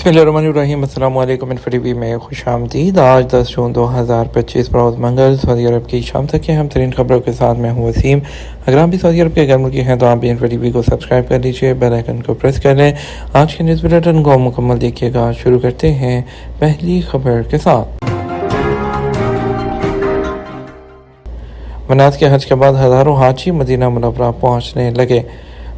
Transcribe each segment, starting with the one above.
बिस्मिल्लाहिर्रहमानिर्रहीम। अस्सलाम वालेकुम। टी वी में खुश आमदीद। आज 10 जून 2025 रोज़ मंगल सऊदी अरब की शाम तक के हम तरीन खबरों के साथ मैं हूँ वसीम। अगर आप भी सऊदी अरब के गैर मुल्की हैं तो आप भी टी वी को सब्सक्राइब कर लीजिए, बेल आइकन को प्रेस कर लें। आज के न्यूज़ बुलेटिन को मुकम्मल देखिएगा। शुरू करते हैं पहली खबर के साथ। मनात के हज के बाद हज़ारों हाजी मदीना मुनव्वरा पहुँचने लगे।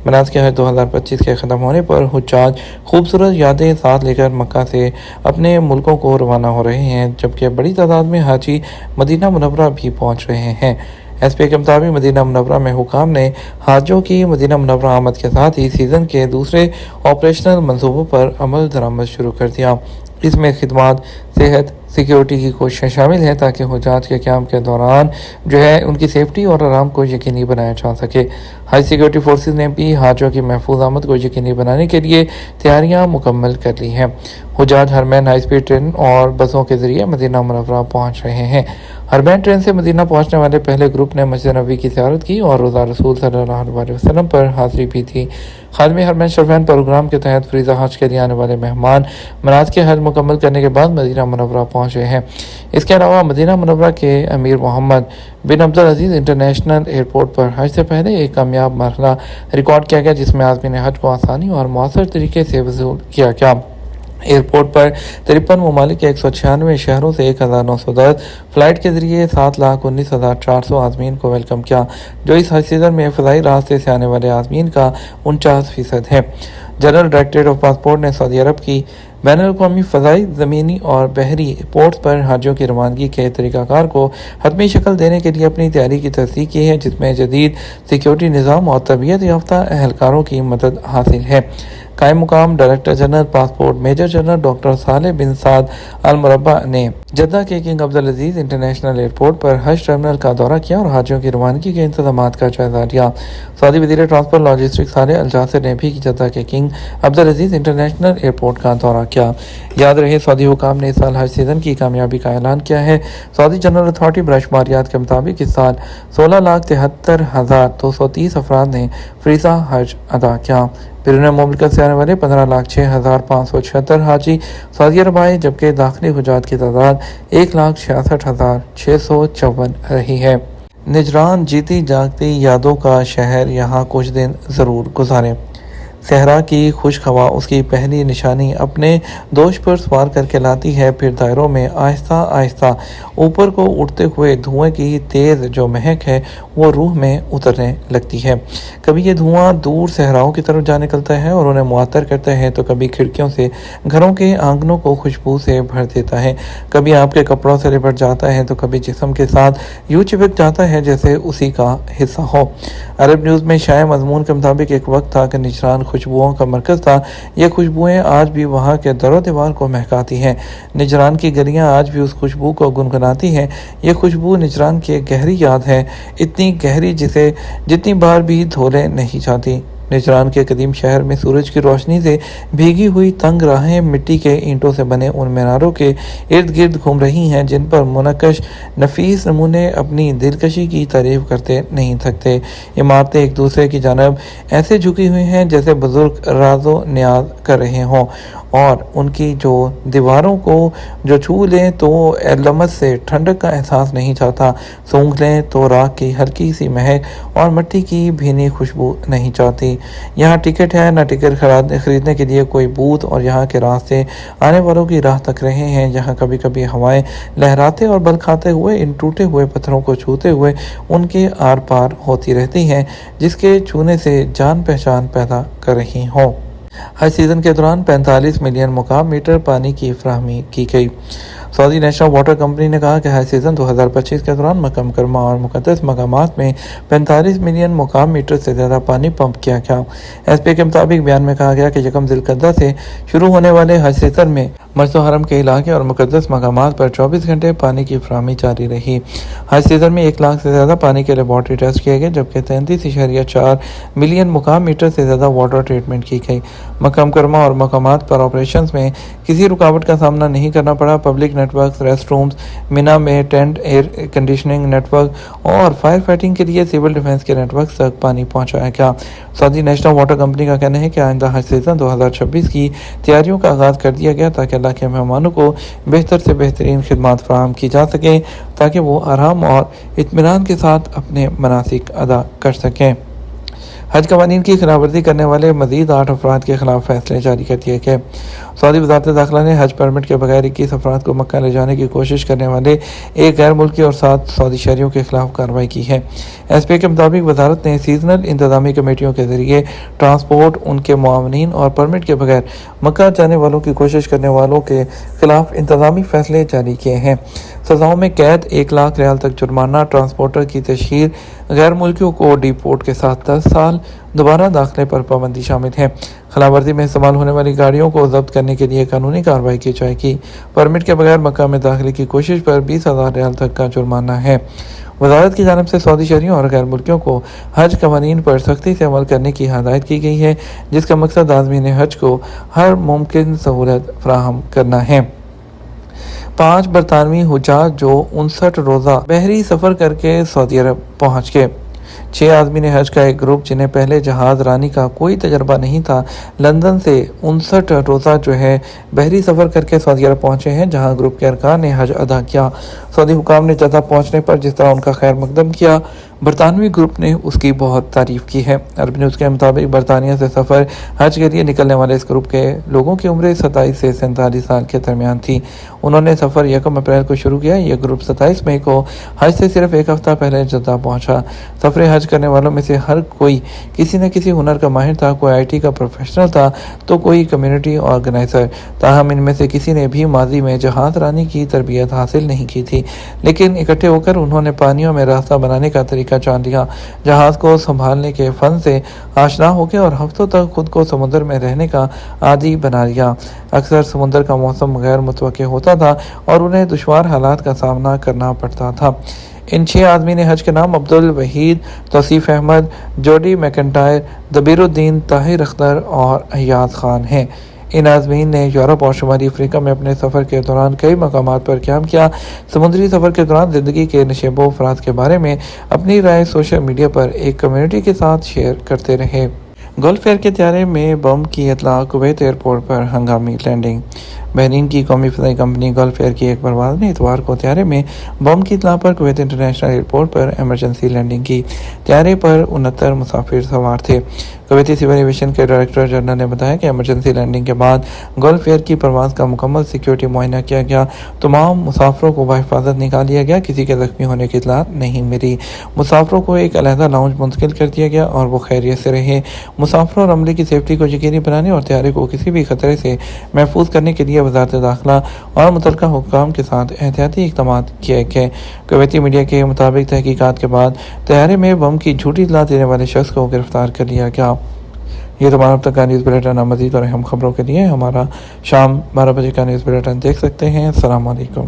मनात के हज 2025 के ख़त्म होने पर हुज्जाज खूबसूरत यादें साथ लेकर मक्का से अपने मुल्कों को रवाना हो रहे हैं, जबकि बड़ी तादाद में हाजी मदीना मुनव्वरा भी पहुंच रहे हैं। एसपी के मुताबिक मदीना मुनव्वरा में हुकाम ने हाजों की मदीना मुनव्वरा आमद के साथ ही सीज़न के दूसरे ऑपरेशनल मंसूबों पर अमल दरामद शुरू कर दिया। इसमें खिदमात, सेहत, सिक्योरिटी की कोशिशें शामिल हैं ताकि हुज्जाज के क़याम के दौरान उनकी सेफ्टी और आराम को यकीनी बनाया जा सके। हाई सिक्योरिटी फोर्सेस ने भी हाजों की महफूज आमद को यकीनी बनाने के लिए तैयारियां मुकम्मल कर ली हैं। हुज्जाज हरमैन हाई स्पीड ट्रेन और बसों के जरिए मदीना मुनव्वरा पहुंच रहे हैं। हरमैन ट्रेन से मदीना पहुंचने वाले पहले ग्रुप ने मस्जिद नबवी की ज़ियारत की और रोज़ा रसूल सल्लल्लाहु अलैहि वसल्लम पर हाज़िरी भी थी। खादिम हरमैन शरफैन प्रोग्राम के तहत फ्रीज़ा हज के लिए आने वाले मेहमान मनात के हज मुकम्मल करने के बाद मदीना मुनव्वरा पहुंचे हैं। इसके अलावा मदीना मुनव्वरा के अमीर मोहम्मद बिन अब्दुल अजीज़ इंटरनेशनल एयरपोर्ट पर हज से पहले एक कामयाब मरहला रिकॉर्ड किया गया, जिसमें आज़मीन हज को आसानी और मौसर तरीके से वसूल किया गया। एयरपोर्ट पर 53 ममालिक के 196 शहरों से 1910 फ़्लाइट के ज़रिए 7,19,400 आज़मीन को वेलकम किया, जो इस हज सीज़न में फ़ज़ाई रास्ते से आने वाले आज़मीन का 49% है। जनरल डायरेक्टरेट ऑफ पासपोर्ट ने सऊदी अरब की बैनुल-अक़वामी फ़ज़ाई, ज़मीनी और बहरी पोर्ट्स पर हाजियों की रवानगी के तरीक़ाकार को हतमी शक्ल देने के लिए अपनी तैयारी की तस्दीक की है, जिसमें जदीद सिक्योरिटी निज़ाम और तरबियत याफ्ता एहलकारों की मदद हासिल है। कायम मुकाम director general passport major general doctor साले बिन साद अल मुरब्बा ने जद्दा के King Abdul Aziz International Airport पर हज टर्मिनल का दौरा किया और हाजियों की रवानगी के इंतजामात का जायजा लिया। सऊदी वज़ीर ट्रांसपोर्ट लॉजिस्टिक्स साले अल जासिर ने भी जद्दा के King Abdul Aziz International airport का दौरा किया। याद रहे, सऊदी हुकाम ने इस साल हज सीज़न की कामयाबी का ऐलान किया है। सऊदी जनरल अथॉरिटी बरशुमारियात के मुताबिक इस साल 16,73,230 अफराद ने फ़रीज़ा हज अदा किया। बैरून मुल्क से आने वाले 15,06,576 हाजी सऊदी अरब आए, जबकि दाखिली हुज्जाज की तादाद 1,66,654 रही है। निजरान जीती जागती यादों का शहर, यहाँ कुछ दिन ज़रूर गुजारें। सहरा की खुश्क हवा उसकी पहली निशानी अपने दोष पर सवार करके लाती है, फिर दायरों में आहिस्ता आहिस्ता ऊपर को उठते हुए धुएं की तेज़ जो महक है वो रूह में उतरने लगती है। कभी ये धुआं दूर सहराओं की तरफ जा निकलता है और उन्हें मुअत्तर करता है, तो कभी खिड़कियों से घरों के आंगनों को खुशबू से भर देता है। कभी आपके कपड़ों से लिपट जाता है, तो कभी जिस्म के साथ यूँ चिपक जाता है जैसे उसी का हिस्सा हो। अरब न्यूज़ में शाया मजमून के मुताबिक एक वक्त था कि निजरान खुशबुओं का मरकज़ था। ये खुशबुएं आज भी वहाँ के दरो दीवार को महकाती हैं। निजरान की गलियाँ आज भी उस खुशबू को गुनगुनाती हैं। ये खुशबू निजरान की गहरी याद है, इतनी गहरी जिसे जितनी बार भी धोले नहीं जाती। निजरान के कदीम शहर में सूरज की रोशनी से भीगी हुई तंग राहें मिट्टी के ईंटों से बने उन मीनारों के इर्द गिर्द घूम रही हैं, जिन पर मुनक्कश नफीस नमूने अपनी दिलकशी की तारीफ करते नहीं थकते। इमारतें एक दूसरे की जानब ऐसे झुकी हुई हैं जैसे बुजुर्ग राजो न्याज कर रहे हों, और उनकी जो दीवारों को जो छू लें तो लमस से ठंडक का एहसास नहीं चाहता, सूंघ लें तो राख की हल्की सी महक और मिट्टी की भीनी खुशबू नहीं चाहती। यहाँ टिकट है ना टिकट खरीदने के लिए कोई बूथ, और यहाँ के रास्ते आने वालों की राह तक रहे हैं। यहाँ कभी कभी हवाएं लहराते और बल खाते हुए इन टूटे हुए पत्थरों को छूते हुए उनके आर पार होती रहती हैं, जिसके छूने से जान पहचान पैदा कर रही हों। हज सीज़न के दौरान 45 मिलियन मुकाम मीटर पानी की फराहमी की गई। सऊदी नेशनल वाटर कंपनी ने कहा कि हज सीज़न 2025 के दौरान मक्का मुकर्रमा और मुक़द्दस मकामात में 45 मिलियन मुकाम मीटर से ज़्यादा पानी पंप किया गया। एसपी के मुताबिक बयान में कहा गया कि यकम ज़िलक़अदा से शुरू होने वाले हज सीज़न में مسجد حرم کے علاقے اور مقدس مقامات پر 24 گھنٹے پانی کی فراہمی جاری رہی۔ حج سیزن میں 1 لاکھ سے زیادہ پانی کے لیبارٹری ٹیسٹ کیے گئے، جبکہ 33.4 ملین مکعب میٹر سے زیادہ واٹر ٹریٹمنٹ کی گئی۔ مکہ مکرمہ اور مقامات پر آپریشنز میں کسی رکاوٹ کا سامنا نہیں کرنا پڑا۔ Public networks, rest rooms, Mina میں tent, air conditioning network اور فائر فائٹنگ کے لیے سول ڈیفنس کے نیٹ ورک تک پانی پہنچایا گیا۔ سعودی نیشنل واٹر کمپنی کا کہنا ہے کہ آئندہ حج سیزن 2026 کی تیاریوں کا آغاز کر دیا گیا تاکہ اللہ کے مہمانوں کو بہتر سے بہترین خدمات فراہم کی جا سکیں تاکہ وہ آرام اور اطمینان کے ساتھ اپنے مناسک ادا کر سکیں۔ حج قوانین کی خلاف ورزی کرنے والے مزید 8 افراد کے خلاف فیصلے جاری کر دیے گئے۔ سعودی وزارت داخلہ نے حج پرمٹ کے بغیر 21 افراد کو مکہ لے جانے کی کوشش کرنے والے ایک غیر ملکی اور 7 سعودی شہریوں کے خلاف کارروائی کی ہے۔ ایس پی کے مطابق وزارت نے سیزنل انتظامی کمیٹیوں کے ذریعے ٹرانسپورٹ، ان کے معاونین اور پرمٹ کے بغیر مکہ جانے والوں کی کوشش کرنے والوں کے خلاف انتظامی فیصلے جاری کیے ہیں۔ سزاؤں میں قید، 1 لاکھ ریال تک جرمانہ، ٹرانسپورٹر کی تشہیر، غیر ملکیوں کو ڈیپورٹ کے ساتھ 10 سال، دوبارہ داخلے پر پابندی شامل ہے۔ خلاف ورزی میں استعمال ہونے والی گاڑیوں کو ضبط کرنے کے لیے قانونی کارروائی کی جائے گی۔ پرمٹ کے بغیر مکہ میں داخلے کی کوشش پر 20,000 ریال تک کا جرمانہ ہے۔ وزارت کی جانب سے سعودی شہریوں اور غیر ملکیوں کو حج قوانین پر سختی سے عمل کرنے کی ہدایت کی گئی ہے، جس کا مقصد عازمین حج کو ہر ممکن سہولت فراہم کرنا ہے۔ 5 برطانوی حجاج جو 59 روزہ بحری سفر کر کے سعودی عرب پہنچ گئے۔ 6 عازمین حج کا ایک گروپ جنہیں پہلے جہاز رانی کا کوئی تجربہ نہیں تھا، لندن سے 59 روزہ بحری سفر کر کے سعودی عرب پہنچے ہیں، جہاں گروپ کے ارکان نے حج ادا کیا۔ سعودی حکام نے جدہ پہنچنے پر جس طرح ان کا خیر مقدم کیا، برطانوی گروپ نے اس کی بہت تعریف کی ہے۔ عرب نیوز کے مطابق برطانیہ سے سفر حج کے لیے نکلنے والے اس گروپ کے لوگوں کی عمریں 27 سے 47 سال کے درمیان تھی۔ انہوں نے سفر 1 اپریل کو شروع کیا۔ یہ گروپ 27 مئی کو حج سے صرف 1 ہفتہ پہلے جدہ پہنچا۔ سفر حج کرنے والوں میں سے ہر کوئی کسی نہ کسی ہنر کا ماہر تھا، کوئی آئی ٹی کا پروفیشنل تھا تو کوئی کمیونٹی آرگنائزر۔ تاہم ان میں سے کسی نے بھی ماضی میں جہاز رانی کی تربیت حاصل نہیں کی تھی، لیکن اکٹھے ہو کر انہوں نے پانیوں میں راستہ بنانے کا طریقہ جان لیا، جہاز کو سنبھالنے کے فن سے آشنا ہو گئے اور ہفتوں تک خود کو سمندر میں رہنے کا عادی بنا لیا۔ اکثر سمندر کا موسم غیر متوقع ہوتا تھا اور انہیں دشوار حالات کا سامنا کرنا پڑتا تھا۔ ان 6 عازمین حج کے نام عبدالوحید، توصیف احمد، جوڈی میکنٹائر، دبیر الدین، طاہر اختر اور ایاز خان ہیں۔ ان عازمین نے یورپ اور شمالی افریقہ میں اپنے سفر کے دوران کئی مقامات پر قیام کیا۔ سمندری سفر کے دوران زندگی کے نشیب و افراد کے بارے میں اپنی رائے سوشل میڈیا پر ایک کمیونٹی کے ساتھ شیئر کرتے رہے۔ گلف ایئر کے طیارے میں بم کی اطلاع، کویت ایئرپورٹ پر ہنگامی لینڈنگ۔ بحرین کی قومی فضائی کمپنی گلف ایئر کی ایک پرواز نے اتوار کو طیارے میں بم کی اطلاع پر کویت انٹرنیشنل ایئرپورٹ پر ایمرجنسی لینڈنگ کی۔ طیارے پر 69 مسافر سوار تھے۔ کویتی سول ایویشن کے ڈائریکٹر جنرل نے بتایا کہ ایمرجنسی لینڈنگ کے بعد گلف ایئر کی پرواز کا مکمل سیکیورٹی معائنہ کیا گیا۔ تمام مسافروں کو بحفاظت نکال لیا گیا، کسی کے زخمی ہونے کی اطلاع نہیں ملی۔ مسافروں کو ایک علیحدہ لاؤنج منتقل کر دیا گیا اور وہ خیریت سے رہے۔ مسافروں اور عملے کی سیفٹی کو یقینی بنانے اور طیارے کو کسی بھی خطرے سے محفوظ کرنے کے لیے وزارت داخلہ اور متعلقہ حکام کے ساتھ احتیاطی اقدامات کیے گئے۔ کویتی میڈیا کے مطابق تحقیقات کے بعد طیارے میں بم کی جھوٹی اطلاع دینے والے شخص کو گرفتار کر لیا گیا۔ یہ تمام اب تک کا نیوز بلیٹن، مزید اور اہم خبروں کے لیے ہمارا شام 12 بجے کا نیوز بلیٹن دیکھ سکتے ہیں۔ السلام علیکم۔